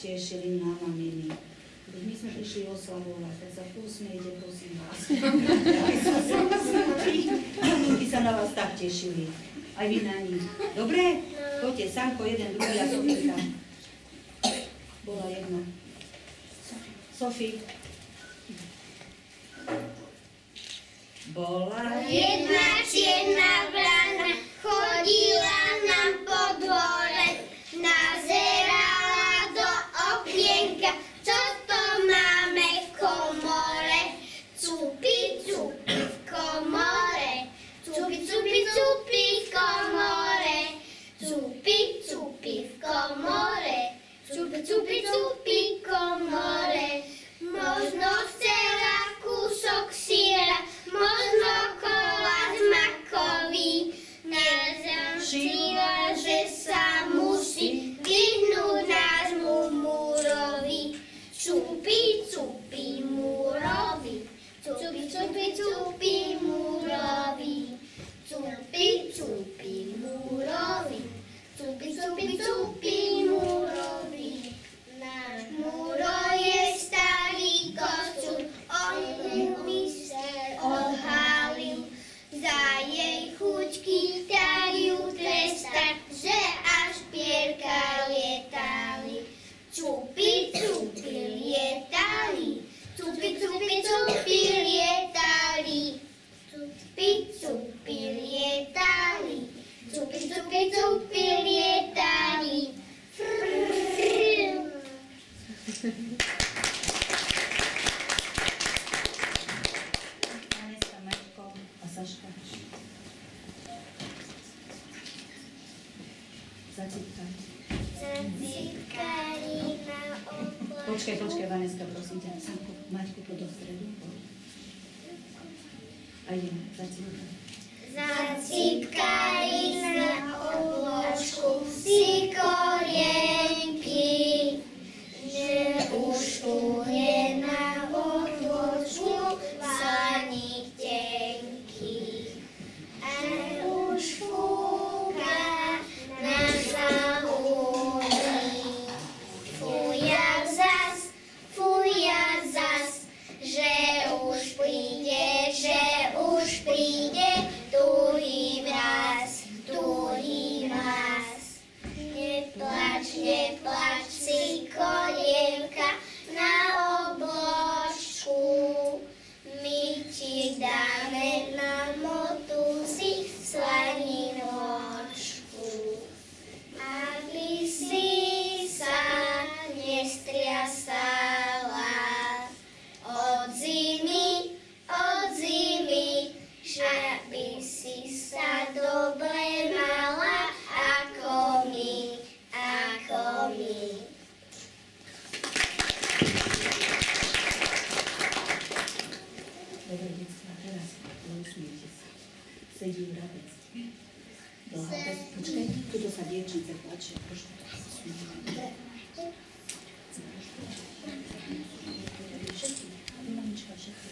tešili na maminy. My sme prišli oslavovať, tak sa usmiejte, prosím vás. Maminky sa na vás tak tešili. Aj vy na nich. Dobre? Poďte, Sanko, jeden, druhý a Sofíka. Bola jedna. Sofí. Bola jedna čierna vrana, chodila na podvore, nazerala do okienka, čo to máme v komore. Cupi, cupi v komore, cupi, cupi, cupi v komore, cupi, cupi v komore, cupi, cupi, cupi v komore. Možno chcela kúsok syra, možno koláč makový, nezamčila, že sa musí vyhnúť nášmu múrovi. Cupi, cupi múrovi, cupi, cupi, cupi múrovi, cupi, cupi múrovi, cupi, cupi, cupi múrovi. Náš múro je starý kostur, on mysel odhalil, za jej chuťky ťa ju tresta, že až pierka lietali. Cupi, cupi lietali, cupi, cupi, cupi lietali, cupi, cupi lietali, cupi, cupi, cupi lietali. Aneska, Maťko a Saška. Zacípkaj. Zacípkali na obložku. Počkaj, Vaneska, prosím ťa. Sanko, Maťku, poď do stredu. A ideme, zacípkaj. Zacípkali na obložku si korienky, že už tu je na obložku slaník tenký. A už fúka na zahúri. Fuja zas, že už príde tuhý mraz. Neplač si kolienka na obložku, my ti dáme na motúzi slaninočku. Aby si sa nestriasala od zimy, že by si sa dobre mala ako my. Dobre, decka, teraz usmiejte sa. Sedí vrabec. Počkaj, tuto sa dievčence plačia. Mamička, všetko.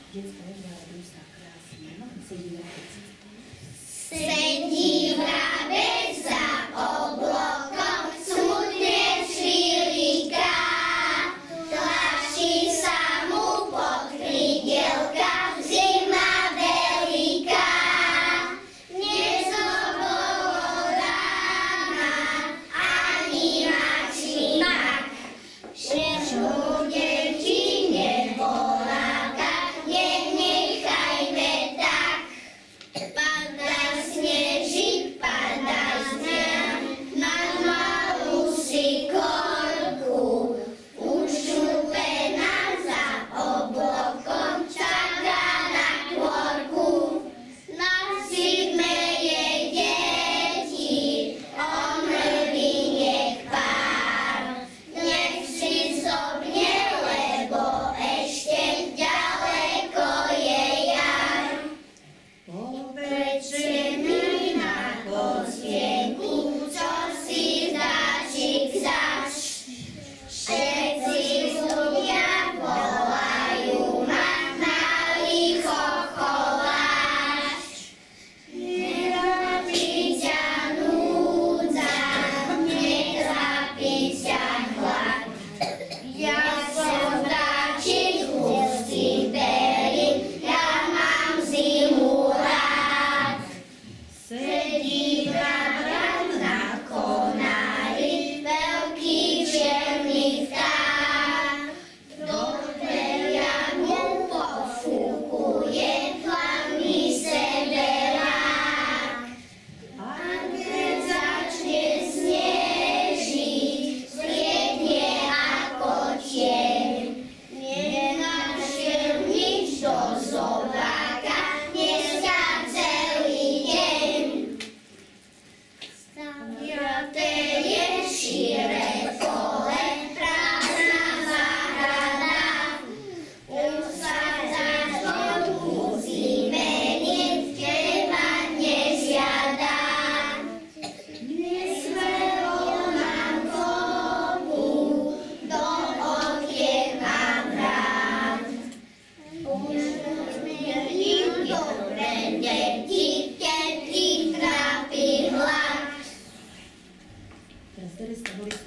Decka, odváľa krásne. Sedí vrabec. Sedí vrabec za oblokom, smutne čviliká, tlačí sa mu pod krídelka zima veľká. Nezobolo rána ani mačínak, že bude ti nevoláka, nenechajme tak. Padá snežík, padá snem na malú sikorku. Už čupená za oblokom čaká na kvorku. Nasýpme jej deti, omrví nech pár. Nech si zobne, lebo ešte ďaleko je jar. Povedže mi na kostienku, čo si dáčik zač. Všetci ľudia volajú ma na licho koláč. Nerobí je šíre pole, prázdna záhrada. Usádzať spolu zimenic, teba nežiada. Nesmelo nám kopu, do okien mám rád. Už im dobre deti, keď ich trápi hlad. Teraz Tereska Boris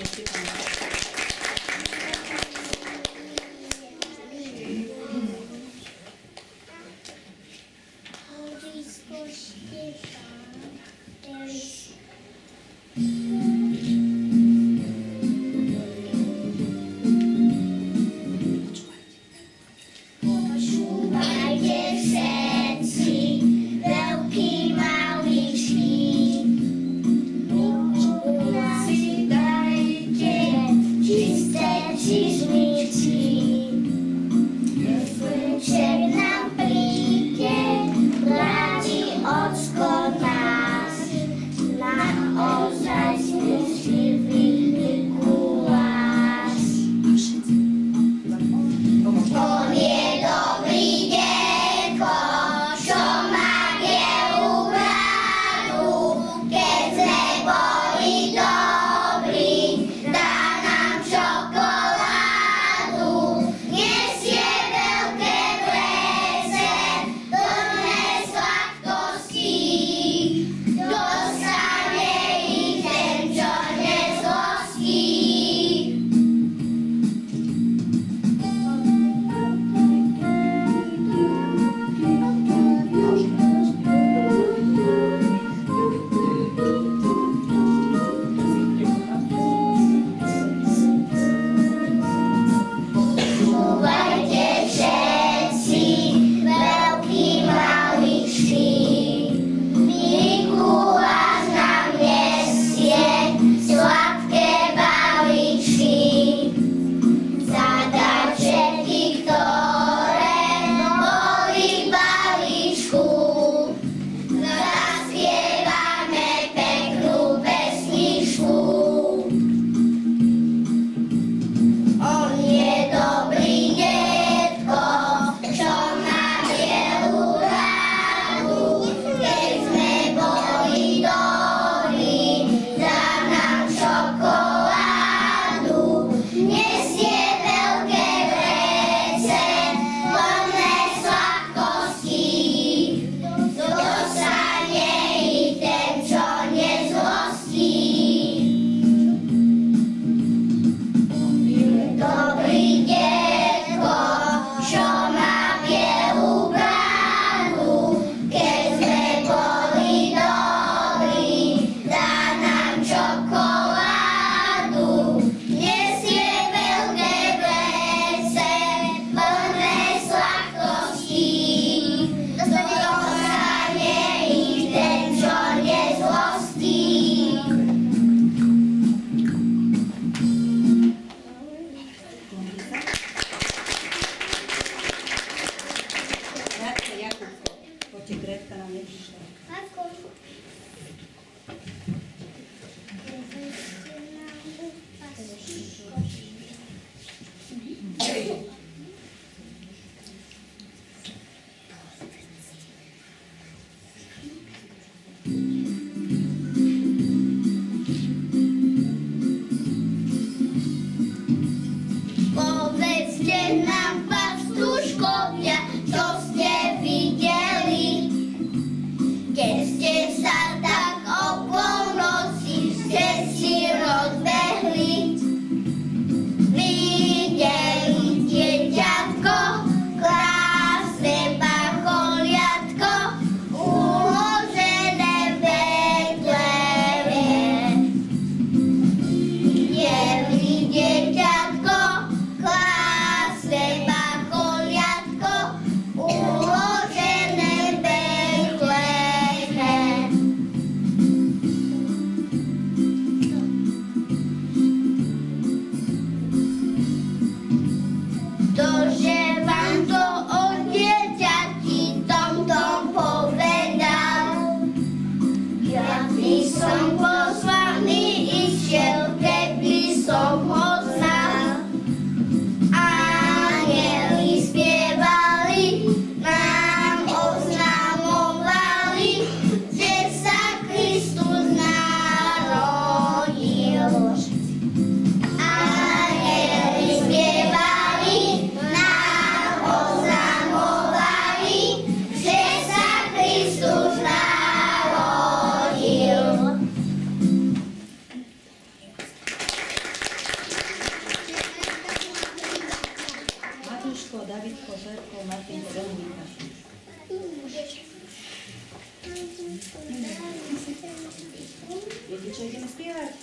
Viete, čo ideme spievať?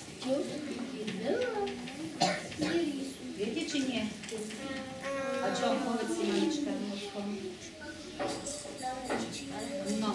Viete, či nie? A čo vám povedzte, mamička? No.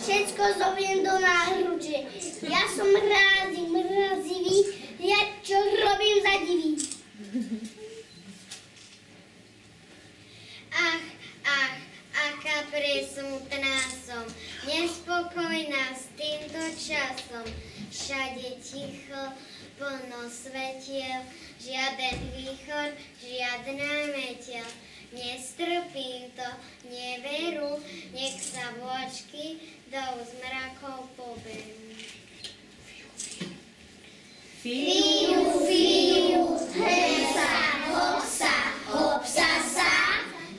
Všetko zobiem do náruče. Ja som mrazivý, ja čo robím za divý. Ach, aká presmutná som, nespokojná s týmto časom. Všade ticho, plno svetiel, žiaden východ, žiadna meteľ. Nestrpím to, neveru, nech sa vločky do zmrakov poberú. Fiu, hopsa sa,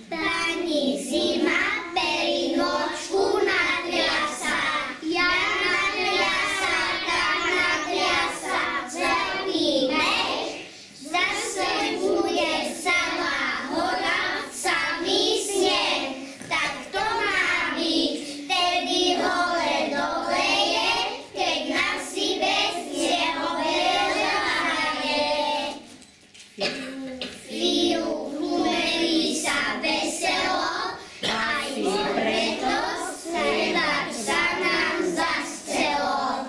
pani zima, perinočku nadriasa. Ja nadriasa, tak nadriasa, celý mech, zase bude sama hora, samý sneh. Tak to má byť, vtedy hole dole je, keď nám si bez neho veľa hraje. Fiu, umelí sa veselo, aj preto sebak sa nám zascelo.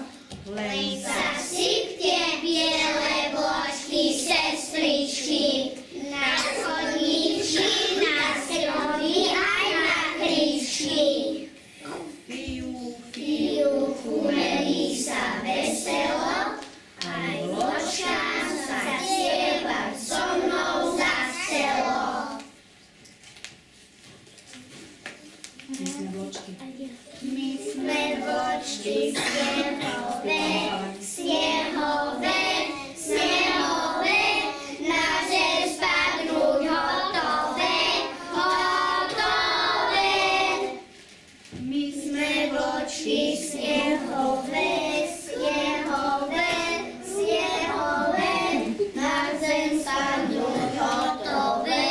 Len sa sypte biele vločky, sestričky, na chodníčky, na stromy aj na krížky. Fiu, umelí sa veselo, aj vločkám sa spievať so mnou zascelo. My sme vločky snehové, na zem spadnúť hotové. My sme vločky snehové, na zem spadnúť hotové.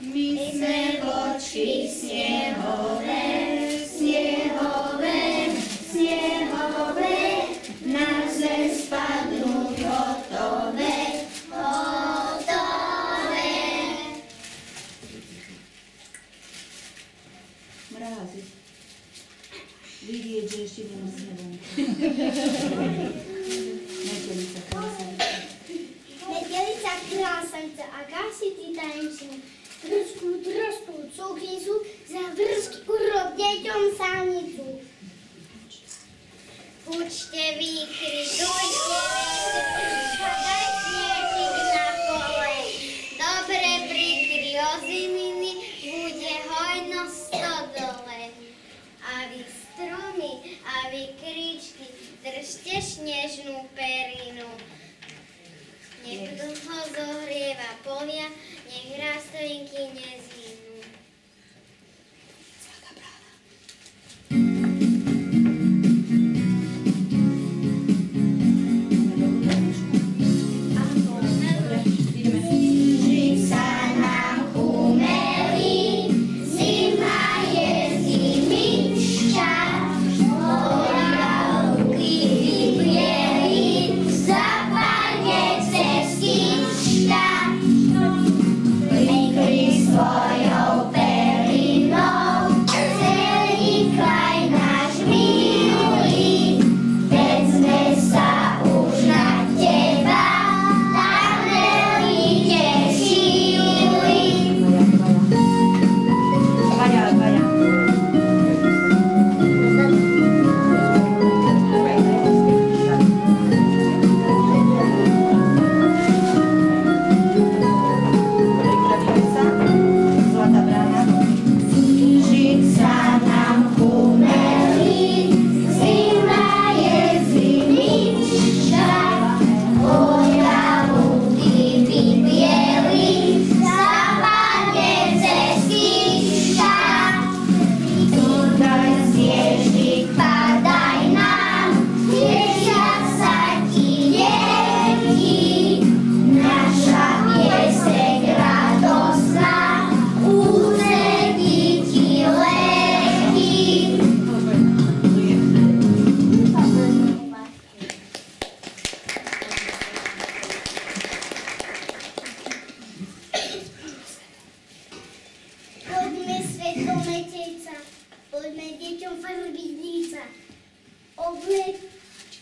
My sme vločky snehové, Metelica krásavica. Metelica krásavica a kasity tajemčinu. Trošku cukricu, za vršky urob deťom sanicu. Učte výkry, dojte padaj snežík na pole. Dobre prikry oziminy, bude hojno stodole. A vy stromy, a vy kričky, držte snežnú perinu. Nech dlho zohrieva polia, nech rastlinky nezhynú.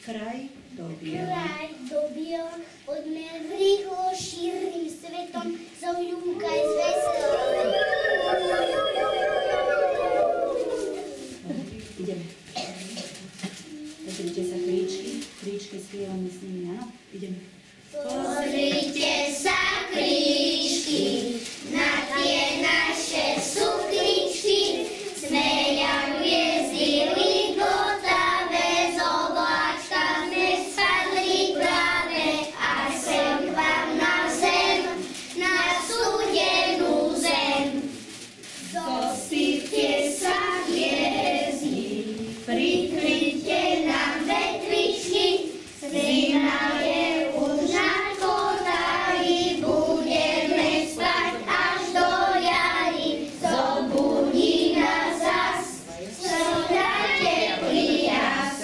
Kraj dobiel, poďme rýchlo šírnym svetom, zaujúkaj z veselé. Ideme. Pozrite sa kríčky spievame s nimi, áno? Ideme. Pozrite sa kríčky, na tie naše sukničky, smeja hviezdy ligotavé, z obláčka sme spadli práve a sem k vám na zem, na studenú zem. Zosypte sa hviezdy, prikryte nám vetvičky, zima je už nad kotami, budeme spať až do jary, zobudí nás zas, slnka teplý jas.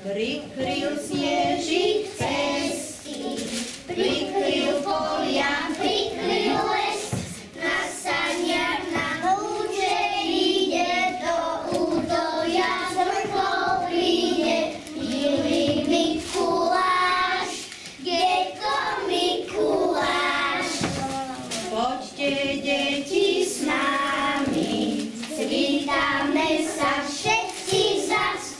Prikryl snežík cesty, prikryl polia, prikryl les, na saniach na lúče ide, do údolia z vrchol príde, milý Mikuláš, detko Mikuláš. Poďte, deti, s nami, svítame sa všetci zas,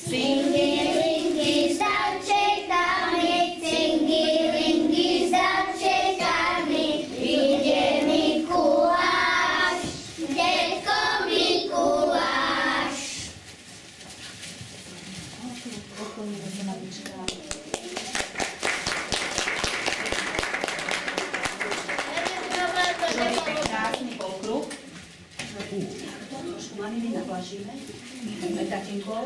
cingilingy s darčekami, cingilingy s darčekami, ide Mikuláš, detko Mikuláš. Pokloníme sa mamičkám. Robíme krásny okruh. Trošku maminy naplašíme. Aj tatinkou.